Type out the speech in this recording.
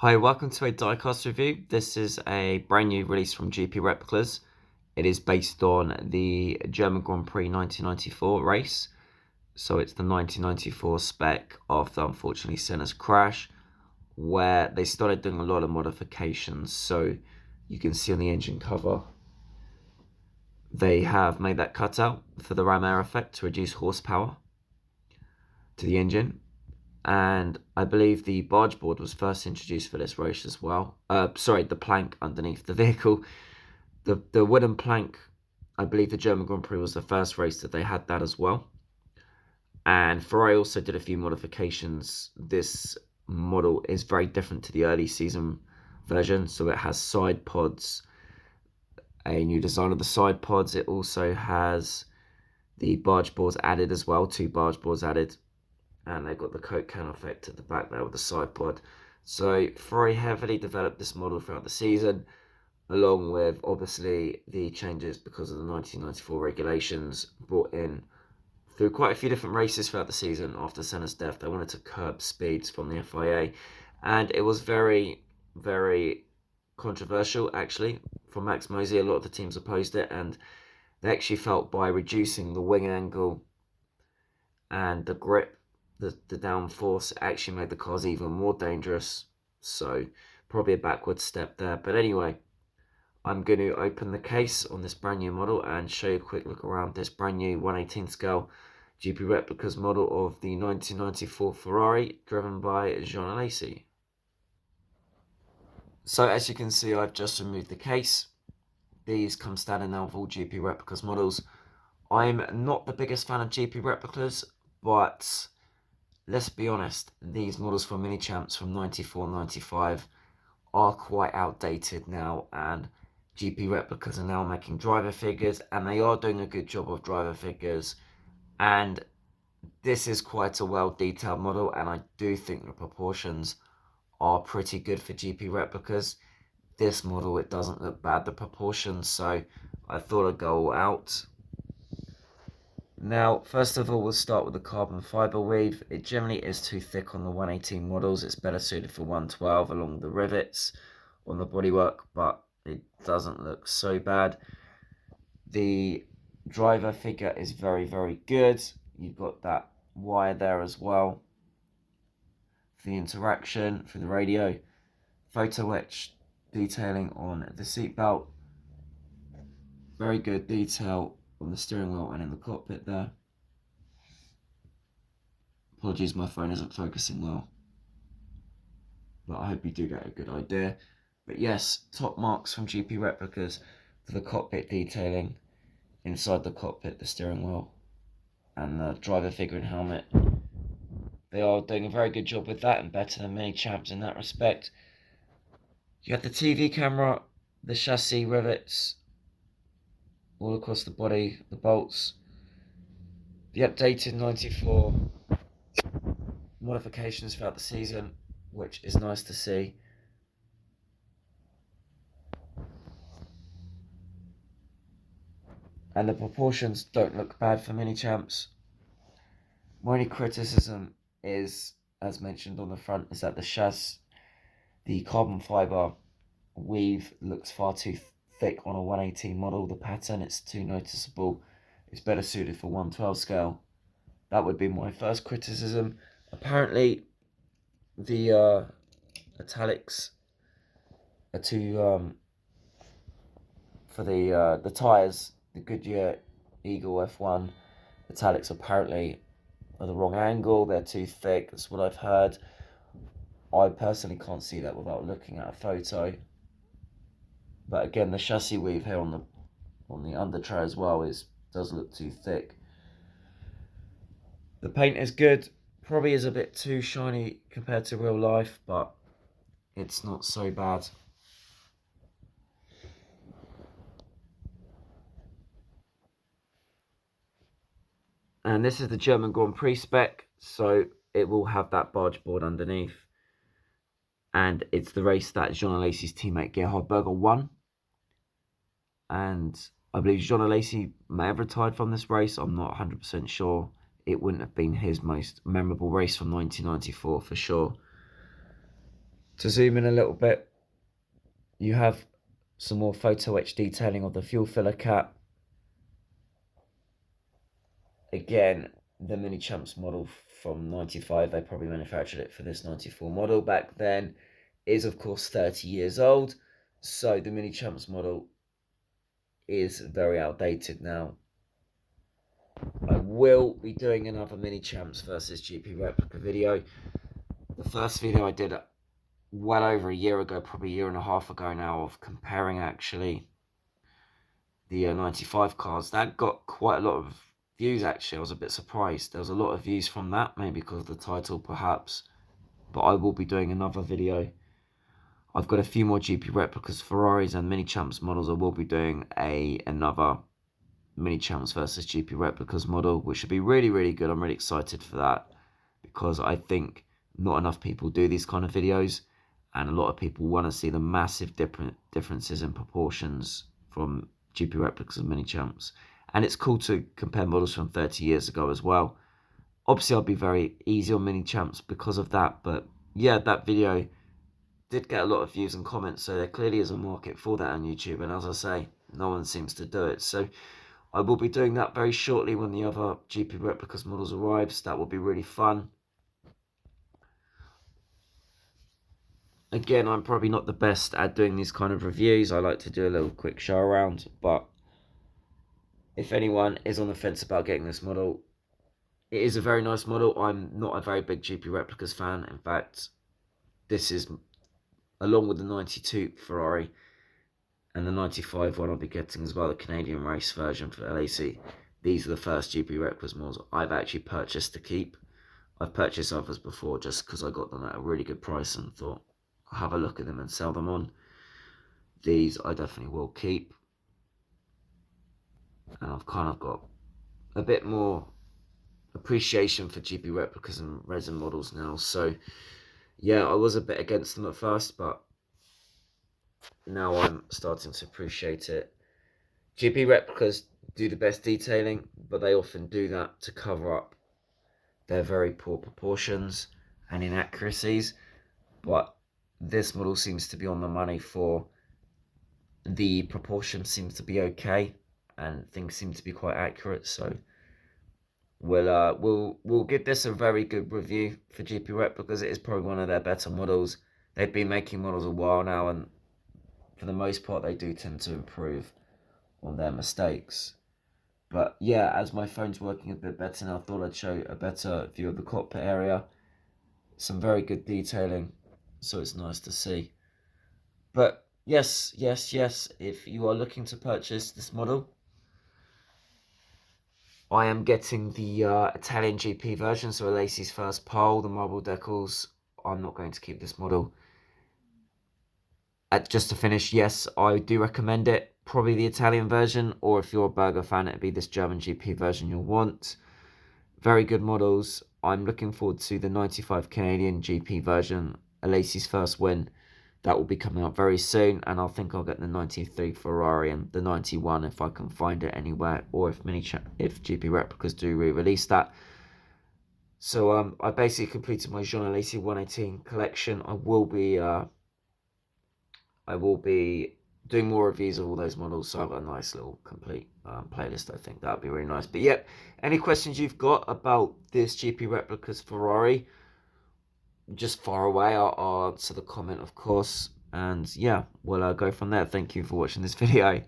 Hi, welcome to a Diecast review. This is a brand new release from GP Replicas. It is based on the German Grand Prix 1994 race. So it's the 1994 spec after, unfortunately, Senna's crash, where they started doing a lot of modifications. So you can see on the engine cover, they have made that cutout for the ram air effect to reduce horsepower to the engine. And I believe the barge board was first introduced for this race as well. The plank underneath the vehicle. The wooden plank, I believe the German Grand Prix was the first race that they had that as well. And Ferrari also did a few modifications. This model is very different to the early season version. So it has side pods, a new design of the side pods. It also has the barge boards added as well, 2 barge boards added. And they've got the Coke can effect at the back there with the side pod. So Ferrari heavily developed this model throughout the season, along with obviously the changes because of the 1994 regulations brought in through quite a few different races throughout the season after Senna's death. They wanted to curb speeds from the FIA, and it was very, very controversial actually from Max Mosley. A lot of the teams opposed it, and they actually felt by reducing the wing angle and the grip, the downforce actually made the cars even more dangerous. So probably a backward step there. But anyway, I'm going to open the case on this brand new model and show you a quick look around this brand new 1/18 scale GP Replicas model of the 1994 Ferrari driven by Jean Alesi. So as you can see, I've just removed the case. These come standard now with all GP Replicas models. I'm not the biggest fan of GP Replicas, but let's be honest, these models for mini champs from 94, 95 are quite outdated now, and GP Replicas are now making driver figures, and they are doing a good job of driver figures, and this is quite a well detailed model, and I do think the proportions are pretty good for GP Replicas. This model, it doesn't look bad, the proportions, so I thought I'd go all out. Now, first of all, we'll start with the carbon fibre weave. It generally is too thick on the 118 models. It's better suited for 112 along the rivets on the bodywork, but it doesn't look so bad. The driver figure is very, very good. You've got that wire there as well for the interaction, for the radio. Photo etch detailing on the seatbelt. Very good detail on the steering wheel and in the cockpit there. Apologies, my phone isn't focusing well, but I hope you do get a good idea. But yes, top marks from GP Replicas for the cockpit detailing, inside the cockpit, the steering wheel, and the driver figure and helmet. They are doing a very good job with that, and better than many champs in that respect. You have the TV camera, the chassis rivets, all across the body, the bolts, the updated 94 modifications throughout the season, which is nice to see. And the proportions don't look bad for mini champs. My only criticism is, as mentioned on the front, is that the chassis, the carbon fibre weave looks far too thick on a 118 model. The pattern, it's too noticeable. It's better suited for 112 scale. That would be my first criticism. Apparently, the italics are too for the tyres. The Goodyear Eagle F1 italics apparently are the wrong angle. They're too thick. That's what I've heard. I personally can't see that without looking at a photo. But again, the chassis weave here on the under tray as well does look too thick. The paint is good. Probably is a bit too shiny compared to real life, but it's not so bad. And this is the German Grand Prix spec, so it will have that barge board underneath. And it's the race that Jean Alesi's teammate Gerhard Berger won. And I believe Jean Alesi may have retired from this race. I'm not 100% sure. It wouldn't have been his most memorable race from 1994 for sure. To zoom in a little bit, you have some more photo etch detailing of the fuel filler cap. Again, the Mini Champs model from 95, they probably manufactured it for this 94 model back then, is of course 30 years old. So the Mini Champs model is very outdated now. I will be doing another Mini Champs versus GP Replica video. The first video I did well over a year ago, probably a year and a half ago now, of comparing actually the 95 cars. That got quite a lot of views actually. I was a bit surprised. There was a lot of views from that, maybe because of the title perhaps. But I will be doing another video. I've got a few more GP Replicas, Ferraris and Mini Champs models. I will be doing another Mini Champs versus GP Replicas model, which should be really, really good. I'm really excited for that because I think not enough people do these kind of videos, and a lot of people want to see the massive differences in proportions from GP Replicas and Mini Champs. And it's cool to compare models from 30 years ago as well. Obviously, I'll be very easy on Mini Champs because of that, but yeah, that video did get a lot of views and comments, so there clearly is a market for that on YouTube, and as I say, no one seems to do it. So I will be doing that very shortly when the other GP Replicas models arrives. That will be really fun. Again, I'm probably not the best at doing these kind of reviews. I like to do a little quick show around, but if anyone is on the fence about getting this model, it is a very nice model. I'm not a very big GP Replicas fan. In fact, this is, along with the 92 Ferrari and the 95 one I'll be getting as well, the Canadian race version for Alesi. These are the first GP Replicas models I've actually purchased to keep. I've purchased others before just because I got them at a really good price and thought I'll have a look at them and sell them on. These I definitely will keep. And I've kind of got a bit more appreciation for GP Replicas and resin models now. So yeah, I was a bit against them at first, but now I'm starting to appreciate it. GP Replicas do the best detailing, but they often do that to cover up their very poor proportions and inaccuracies. But this model seems to be on the money for the proportion seems to be okay and things seem to be quite accurate. So we'll give this a very good review for GP Replicas. It is probably one of their better models. They've been making models a while now, and for the most part they do tend to improve on their mistakes. But yeah, as my phone's working a bit better now, I thought I'd show a better view of the cockpit area. Some very good detailing, so it's nice to see. But yes, if you are looking to purchase this model, I am getting the Italian GP version, so Alesi's first pole, the marble decals. I'm not going to keep this model. Just to finish, yes, I do recommend it. Probably the Italian version, or if you're a burger fan, it'd be this German GP version you'll want. Very good models. I'm looking forward to the 95 Canadian GP version, Alesi's first win. That will be coming up very soon, and I think I'll get the 93 Ferrari and the 91 if I can find it anywhere, or if GP Replicas do re-release that. So I basically completed my Jean Alesi 118 collection. I will be doing more reviews of all those models, so I've got a nice little complete playlist. I think that would be really nice. But yeah, any questions you've got about this GP Replicas Ferrari, just far away. I'll answer the comment, of course, and yeah, we'll go from there. Thank you for watching this video.